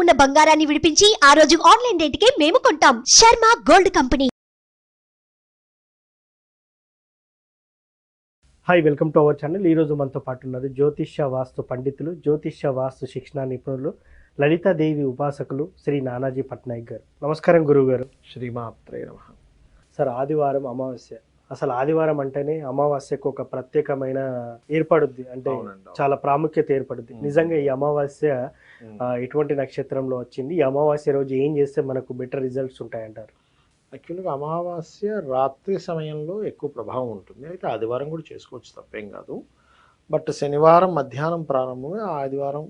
ఉన్న బంగారాన్ని విడిపించి ఆ రోజు ఆన్లైన్ రేటుకే మేము కొంటాం. Sharma gold company. Hi, welcome to our channel. ఈరోజు మనతో పాటు ఉన్నారు జ్యోతిష్య వాస్తు పండితులు, జ్యోతిష్య వాస్తు శిక్షణ నిపుణులు, లలితాదేవి ఉపాసకులు శ్రీ నానాజీ పట్నాయక్ గారు. నమస్కారం గురువు గారు. శ్రీమాత్రే నమః. సార్, ఆదివారం అమావాస్య. అసలు ఆదివారం అంటేనే అమావాస్యకు ఒక ప్రత్యేకమైన ఏర్పడుద్ది, అంటే చాలా ప్రాముఖ్యత ఏర్పడుద్ది. నిజంగా ఈ అమావాస్య ఎటువంటి నక్షత్రంలో వచ్చింది? ఈ అమావాస్య రోజు ఏం చేస్తే మనకు బెటర్ రిజల్ట్స్ ఉంటాయంటారు? యాక్చువల్గా అమావాస్య రాత్రి సమయంలో ఎక్కువ ప్రభావం ఉంటుంది. అయితే ఆదివారం కూడా చేసుకోవచ్చు, తప్పేం కాదు. బట్ శనివారం మధ్యాహ్నం ప్రారంభమే ఆదివారం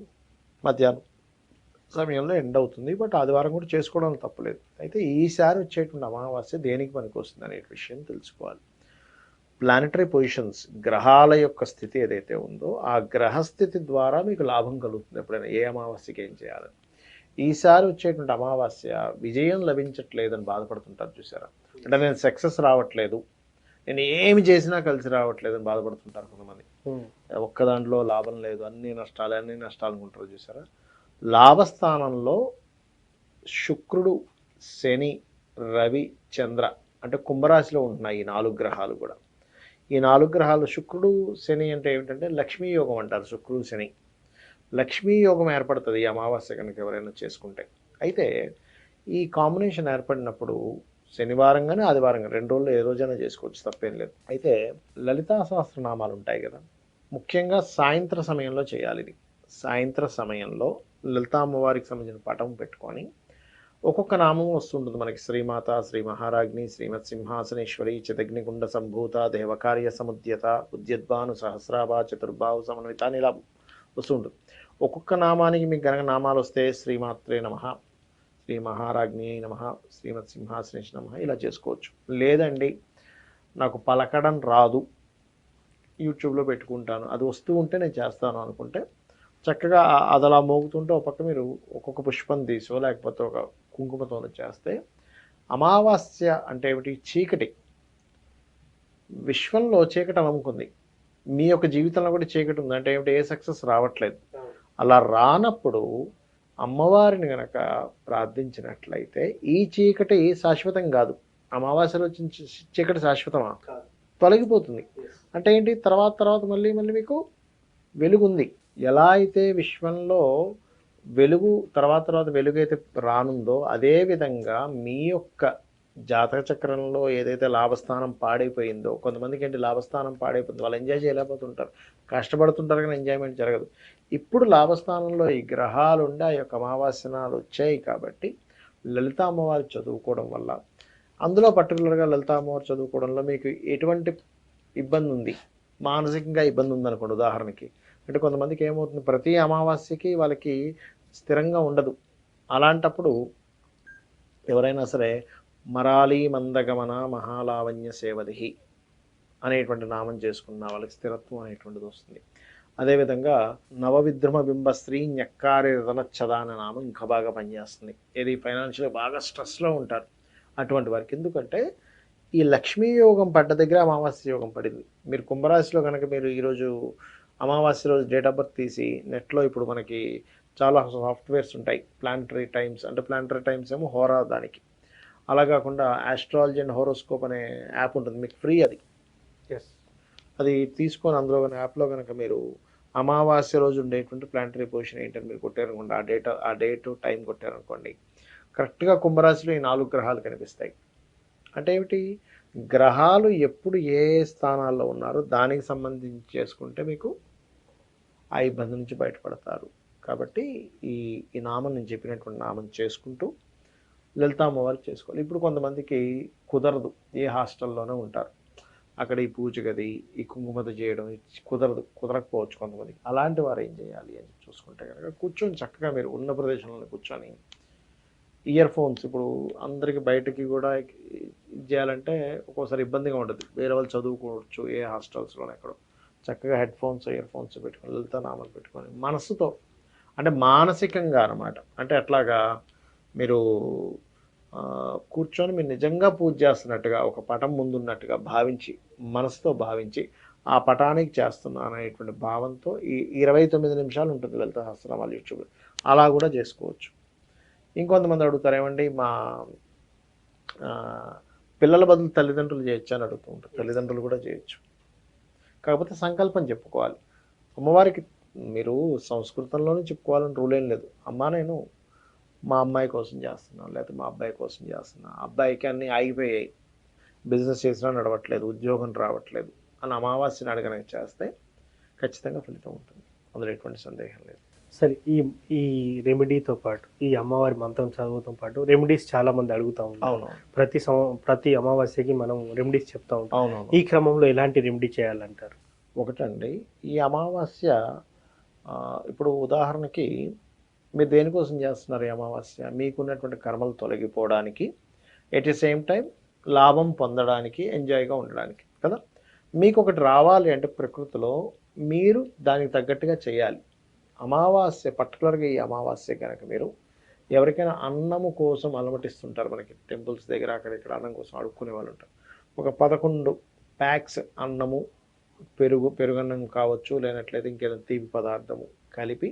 మధ్యాహ్నం సమయంలో ఎండ్ అవుతుంది. బట్ ఆదివారం కూడా చేసుకోవడం తప్పలేదు. అయితే ఈసారి వచ్చేటువంటి అమావాస్య దేనికి పనికి వస్తుంది అనే విషయం తెలుసుకోవాలి. ప్లానెటరీ పొజిషన్స్, గ్రహాల యొక్క స్థితి ఏదైతే ఉందో ఆ గ్రహస్థితి ద్వారా మీకు లాభం కలుగుతుంది. ఎప్పుడైనా ఏ అమావాస్యకి ఏం చేయాలని. ఈసారి వచ్చేటువంటి అమావాస్య విజయం లభించట్లేదని బాధపడుతుంటారు చూసారా, అంటే నేను సక్సెస్ రావట్లేదు, నేను ఏమి చేసినా కలిసి రావట్లేదని బాధపడుతుంటారు కొంతమంది. ఒక్క దాంట్లో లాభం లేదు, అన్ని నష్టాలు అనుకుంటారు చూసారా. లాభస్థానంలో శుక్రుడు, శని, రవి, చంద్ర అంటే కుంభరాశిలో ఉంటున్నాయి ఈ 4 గ్రహాలు కూడా. ఈ 4 గ్రహాలు, శుక్రుడు శని అంటే ఏమిటంటే లక్ష్మీ యోగం అంటారు. శుక్రుడు శని లక్ష్మీ యోగం ఏర్పడుతుంది ఈ అమావాస్య కనుక ఎవరైనా చేసుకుంటే. అయితే ఈ కాంబినేషన్ ఏర్పడినప్పుడు శనివారం కానీ ఆదివారం కానీ 2 రోజులు ఏ రోజైనా చేసుకోవచ్చు, తప్పేం లేదు. అయితే లలితా సహస్రనామాలు ఉంటాయి కదా, ముఖ్యంగా సాయంత్ర సమయంలో చేయాలి. ఇది సాయంత్ర సమయంలో లలితా అమ్మవారికి సంబంధించిన పటం పెట్టుకొని ఒక్కొక్క నామం వస్తుంటుంది మనకి. శ్రీమాత, శ్రీ మహారాజ్ని, శ్రీమత్ సింహాసనేశ్వరి, చిదగ్నికుండ సంభూత, దేవకార్య సముద్యత, ఉద్యద్భాను సహస్రాభా, చతుర్బాహు సమన్విత అని ఇలా వస్తుంటుంది. ఒక్కొక్క నామానికి మీకు గనక నామాలు వస్తే శ్రీమాత్రే నమః, శ్రీ మహారాజ్ని నమః, శ్రీమత్ సింహాసనేశ్వరి నమః ఇలా చేసుకోవచ్చు. లేదండి నాకు పలకడం రాదు, యూట్యూబ్లో పెట్టుకుంటాను, అది వస్తూ ఉంటే నేను చేస్తాను అనుకుంటే చక్కగా అది అలా మోగుతుంటే ఒక పక్క మీరు ఒక్కొక్క పుష్పం తీసో లేకపోతే ఒక కుంకుమతో చేస్తే. అమావాస్య అంటే ఏమిటి? చీకటి. విశ్వంలో చీకటి అలముకుంది, మీ యొక్క జీవితంలో కూడా చీకటి ఉంది. అంటే ఏమిటి? ఏ సక్సెస్ రావట్లేదు. అలా రానప్పుడు అమ్మవారిని గనక ప్రార్థించినట్లయితే ఈ చీకటి శాశ్వతం కాదు. అమావాస్యలో వచ్చిన చీకటి శాశ్వతమా? తొలగిపోతుంది. అంటే ఏంటి? తర్వాత మళ్ళీ మీకు వెలుగుంది. ఎలా అయితే విశ్వంలో వెలుగు తర్వాత వెలుగు అయితే రానుందో, అదేవిధంగా మీ యొక్క జాతక చక్రంలో ఏదైతే లాభస్థానం పాడైపోయిందో, కొంతమందికి ఏంటి లాభస్థానం పాడైపోతుంది, వాళ్ళు ఎంజాయ్ చేయలేకపోతుంటారు, కష్టపడుతుంటారు కానీ ఎంజాయ్మెంట్ జరగదు. ఇప్పుడు లాభస్థానంలో ఈ గ్రహాలు ఉండి ఆ యొక్క అమావాస్యనాలు వచ్చాయి కాబట్టి లలితా అమ్మవారి చదువుకోవడం వల్ల, అందులో పర్టికులర్గా లలితా అమ్మవారి చదువుకోవడంలో మీకు ఎటువంటి ఇబ్బంది ఉంది, మానసికంగా ఇబ్బంది ఉందనుకోండి ఉదాహరణకి. అంటే కొంతమందికి ఏమవుతుంది, ప్రతి అమావాస్యకి వాళ్ళకి స్థిరంగా ఉండదు. అలాంటప్పుడు ఎవరైనా సరే మరాళీ మందగమన మహాలావణ్య సేవదిహి అనేటువంటి నామం చేసుకున్న వాళ్ళకి స్థిరత్వం అనేటువంటిది వస్తుంది. అదేవిధంగా నవవిద్రుమ బింబశ్రీ ఞక్కారి రతనచ్చద అనే నామం ఇంకా బాగా పనిచేస్తుంది. ఇది ఫైనాన్షియల్గా బాగా స్ట్రెస్లో ఉంటారు అటువంటి వారికి. ఎందుకంటే ఈ లక్ష్మీ యోగం పడ్డ దగ్గర అమావాస్య యోగం పడింది. మీరు కుంభరాశిలో కనుక మీరు ఈరోజు అమావాస్య రోజు డేట్ ఆఫ్ బర్త్ తీసి నెట్లో ఇప్పుడు మనకి చాలా సాఫ్ట్వేర్స్ ఉంటాయి, ప్లానటరీ టైమ్స్ అంటే ప్లానటరీ టైమ్స్ ఏమో హోరా దానికి. అలా కాకుండా ఆస్ట్రాలజీ అండ్ హోరోస్కోప్ అనే యాప్ ఉంటుంది మీకు, ఫ్రీ అది. అది తీసుకొని అందులో కానీ యాప్లో కనుక మీరు అమావాస్య రోజు ఉండేటువంటి ప్లానటరీ పొజిషన్ ఏంటని మీరు కొట్టారనుకోండి, ఆ డేట్ టైం కొట్టారనుకోండి, కరెక్ట్గా కుంభరాశిలో ఈ 4 గ్రహాలు కనిపిస్తాయి. అంటే ఏమిటి? గ్రహాలు ఎప్పుడు ఏ స్థానాల్లో ఉన్నారో దానికి సంబంధించి చేసుకుంటే మీకు ఆ ఇబ్బంది నుంచి బయటపడతారు. కాబట్టి ఈ నామం నేను చెప్పినటువంటి నామం చేసుకుంటూ లలితా అమ్మవారికి చేసుకోవాలి. ఇప్పుడు కొంతమందికి కుదరదు, ఏ హాస్టల్లోనే ఉంటారు, అక్కడ ఈ పూజ గది ఈ కుంకుమత చేయడం కుదరకపోవచ్చు కొంతమందికి. అలాంటి వారు ఏం చేయాలి అని చూసుకుంటే కనుక కూర్చొని చక్కగా మీరు ఉన్న ప్రదేశంలో కూర్చొని ఇయర్ ఫోన్స్, ఇప్పుడు అందరికి బయటకి కూడా ఇది చేయాలంటే ఒక్కోసారి ఇబ్బందిగా ఉంటుంది, వేరే వాళ్ళు చదువుకోవచ్చు ఏ హాస్టల్స్లోనే ఎక్కడో, చక్కగా హెడ్ ఫోన్స్ ఇయర్ ఫోన్స్ పెట్టుకొని లలితా నామాలు పెట్టుకొని మనసుతో, అంటే మానసికంగా అనమాట, అంటే అట్లాగా మీరు కూర్చొని మీరు నిజంగా పూజ చేస్తున్నట్టుగా ఒక పటం ముందున్నట్టుగా భావించి, మనసుతో భావించి ఆ పటానికి చేస్తున్నాను అనేటువంటి భావంతో ఈ 29 నిమిషాలు ఉంటుంది లలితా సహస్రనామాలు యూట్యూబ్లో, అలా కూడా చేసుకోవచ్చు. ఇంకొంతమంది అడుగుతారు ఏమండి మా ఆ, పిల్లల బదులు తల్లిదండ్రులు చేయొచ్చు అని అడుగుతూ ఉంటారు. తల్లిదండ్రులు కూడా చేయొచ్చు, కాకపోతే సంకల్పం చెప్పుకోవాలి. అమ్మవారికి మీరు సంస్కృతంలోనే చెప్పుకోవాలని రూల్ ఏం లేదు. అమ్మా నేను మా అమ్మాయి కోసం చేస్తున్నాను, లేకపోతే మా అబ్బాయి కోసం చేస్తున్నాను, అబ్బాయికి అన్నీ ఆగిపోయాయి, బిజినెస్ చేసినా నడవట్లేదు, ఉద్యోగం రావట్లేదు అని అమావాస్యని అడగనక చేస్తే ఖచ్చితంగా ఫలితం ఉంటుంది, అందులో ఎటువంటి సందేహం లేదు. సరే, ఈ ఈ రెమెడీతో పాటు ఈ అమ్మవారి మంత్రం చదువుతో పాటు రెమెడీస్ చాలా మంది అడుగుతా ఉంటారు. అవును ప్రతి అమావాస్యకి మనం రెమెడీస్ చెప్తా ఉంటాం. అవునవును. ఈ క్రమంలో ఎలాంటి రెమెడీ చేయాలంటారు? ఒకటండి, ఈ అమావాస్య ఇప్పుడు ఉదాహరణకి మీరు దేనికోసం చేస్తున్నారు ఈ అమావాస్య? మీకున్నటువంటి కర్మలు తొలగిపోవడానికి, ఎట్ ది సేమ్ టైం లాభం పొందడానికి, ఎంజాయ్గా ఉండడానికి కదా. మీకు ఒకటి రావాలి అంటే ప్రకృతిలో మీరు దానికి తగ్గట్టుగా చేయాలి. అమావాస్య పర్టికులర్గా ఈ అమావాస్య కనుక మీరు ఎవరికైనా అన్నము కోసం అలమటిస్తుంటారు, మనకి టెంపుల్స్ దగ్గర అక్కడ ఇక్కడ అన్నం కోసం అడుక్కునే వాళ్ళు ఉంటారు. ఒక 11 ప్యాక్స్ అన్నము, పెరుగన్నం కావచ్చు, లేనట్లయితే ఇంకేదైనా తీపి పదార్థము కలిపి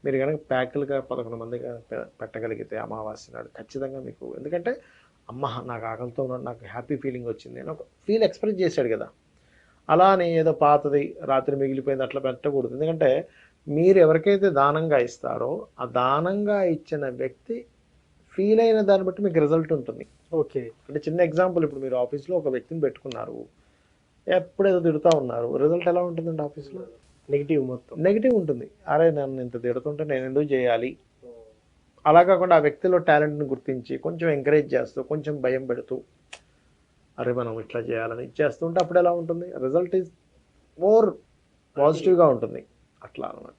మీరు కనుక ప్యాకులుగా 11 మందిగా పెట్టగలిగితే అమావాస్య నాడు ఖచ్చితంగా మీకు, ఎందుకంటే అమ్మ నాకు ఆకలితో ఉన్నాడు, నాకు హ్యాపీ ఫీలింగ్ వచ్చింది అని ఒక ఫీల్ ఎక్స్ప్రెస్ చేశాడు కదా. అలా అని ఏదో పాతది రాత్రి మిగిలిపోయింది అట్లా పెట్టకూడదు. ఎందుకంటే మీరు ఎవరికైతే దానంగా ఇస్తారో ఆ దానంగా ఇచ్చిన వ్యక్తి ఫీల్ అయిన దాన్ని బట్టి మీకు రిజల్ట్ ఉంటుంది. ఓకే, అంటే చిన్న ఎగ్జాంపుల్, ఇప్పుడు మీరు ఆఫీస్లో ఒక వ్యక్తిని పెట్టుకున్నారు, ఎప్పుడేదో తిడుతూ ఉన్నారు, రిజల్ట్ ఎలా ఉంటుందండి ఆఫీస్లో? నెగిటివ్, మొత్తం నెగిటివ్ ఉంటుంది. అరే నన్ను ఇంత తిడుతుంటే నేను ఎందుకు చేయాలి? అలా కాకుండా ఆ వ్యక్తిలో టాలెంట్ని గుర్తించి కొంచెం ఎంకరేజ్ చేస్తూ, కొంచెం భయం పెడుతూ, అరే మనం ఇట్లా చేయాలని చేస్తుంటే అప్పుడు ఎలా ఉంటుంది? రిజల్ట్ ఈజ్ మోర్ పాజిటివ్గా ఉంటుంది అట్లా అనమాట.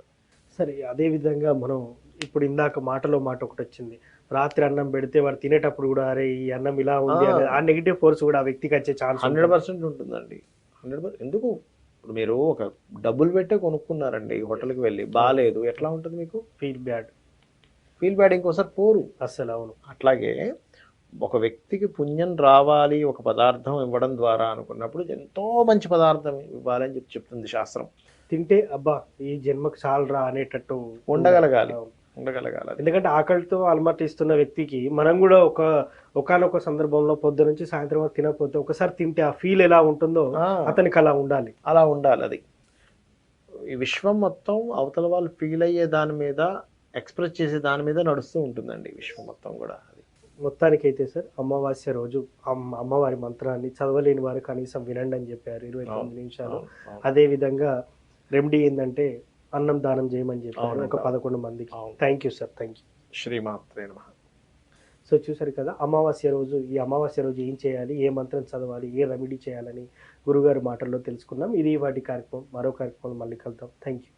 సరే, అదే విధంగా మనం ఇప్పుడు ఇందాక మాటలో మాట ఒకటి వచ్చింది, రాత్రి అన్నం పెడితే వాడు తినేటప్పుడు కూడా అరే ఈ అన్నం ఇలా ఉంది అనేది ఆ నెగిటివ్ ఫోర్స్ కూడా ఆ వ్యక్తికి వచ్చే ఛాన్స్ 100% ఉంటుందండి. 100%. ఎందుకు? ఇప్పుడు మీరు ఒక డబ్బులు పెట్టే కొనుక్కున్నారండి, హోటల్కి వెళ్ళి బాగాలేదు, ఎట్లా ఉంటుంది మీకు? ఫీల్ బ్యాడ్ ఇంకోసారి పోరు అసలు. అవును. అట్లాగే ఒక వ్యక్తికి పుణ్యం రావాలి ఒక పదార్థం ఇవ్వడం ద్వారా అనుకున్నప్పుడు ఎంతో మంచి పదార్థం ఇవ్వాలని చెప్తుంది శాస్త్రం. తింటే అబ్బా ఈ జన్మకు చాలరా అనేటట్టు ఉండగలగాలి. ఎందుకంటే ఆకలితో అలమటిస్తున్న వ్యక్తికి మనం కూడా ఒకానొక సందర్భంలో పొద్దు నుంచి సాయంత్రం వరకు తినకపోతే ఒకసారి తింటే ఆ ఫీల్ ఎలా ఉంటుందో అతనికి అలా ఉండాలి. అది ఈ విశ్వం మొత్తం అవతల వాళ్ళు ఫీల్ అయ్యే దాని మీద, ఎక్స్ప్రెస్ చేసే దాని మీద నడుస్తూ ఉంటుందండి విశ్వం మొత్తం కూడా. అది మొత్తానికైతే సార్, అమావాస్య రోజు అమ్మవారి మంత్రాన్ని చదవలేని వారు కనీసం వినండి అని చెప్పారు 29 నిమిషాలు. అదే విధంగా రెమెడీ ఏంటంటే అన్నం దానం చేయమని చెప్పారు ఒక 11 మందికి. Thank you sir, thank you. శ్రీమాత్రే నమః. సో చూసారు కదా, ఈ అమావాస్య రోజు ఏం చేయాలి, ఏ మంత్రం చదవాలి, ఏ రెమెడీ చేయాలని గురుగారి మాటల్లో తెలుసుకున్నాం. ఇది వాటి కార్యక్రమం. మరో కార్యక్రమం మళ్ళీ కలుద్దాం. Thank you.